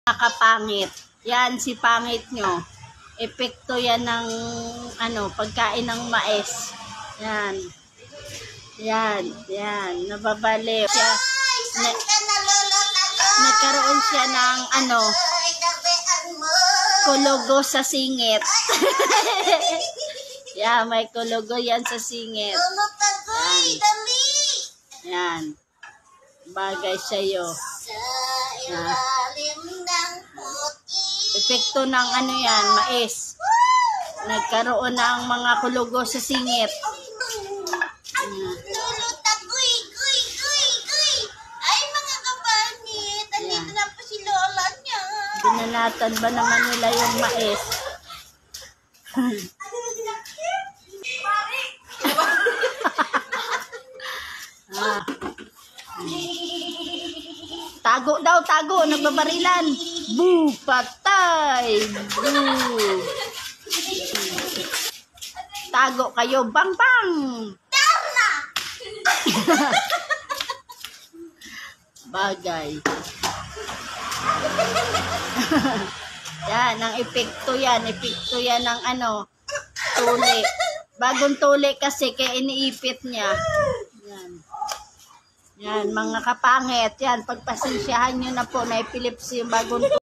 Nakapangit. Yan, si pangit nyo. Epekto yan ng pagkain ng mais. Yan. Yan, yan. Nababaliw. Nagkaroon siya ng kulugo sa singit. Yan, may kulugo yan sa singit. Yan. Yan. Bagay sa'yo. Yan. Epekto ng yan, mais. Nagkaroon ng mga kulugo sa singit. Ay, mga kapangit. Andito na po si Lola niya. Binanatan ba naman nila yung mais? Tago daw, tago. Nagbabarilan. Boo! Patay! Boo! Tago kayo. Bang! Bang! Bagay. Yan, ang epekto yan. Epekto yan ng tuli. Bagong tuli kasi kaya iniipit niya. Yan. Yan, mga kapangit. Yan, pagpasensyahan nyo na po na epilepsy yung bagong tuli.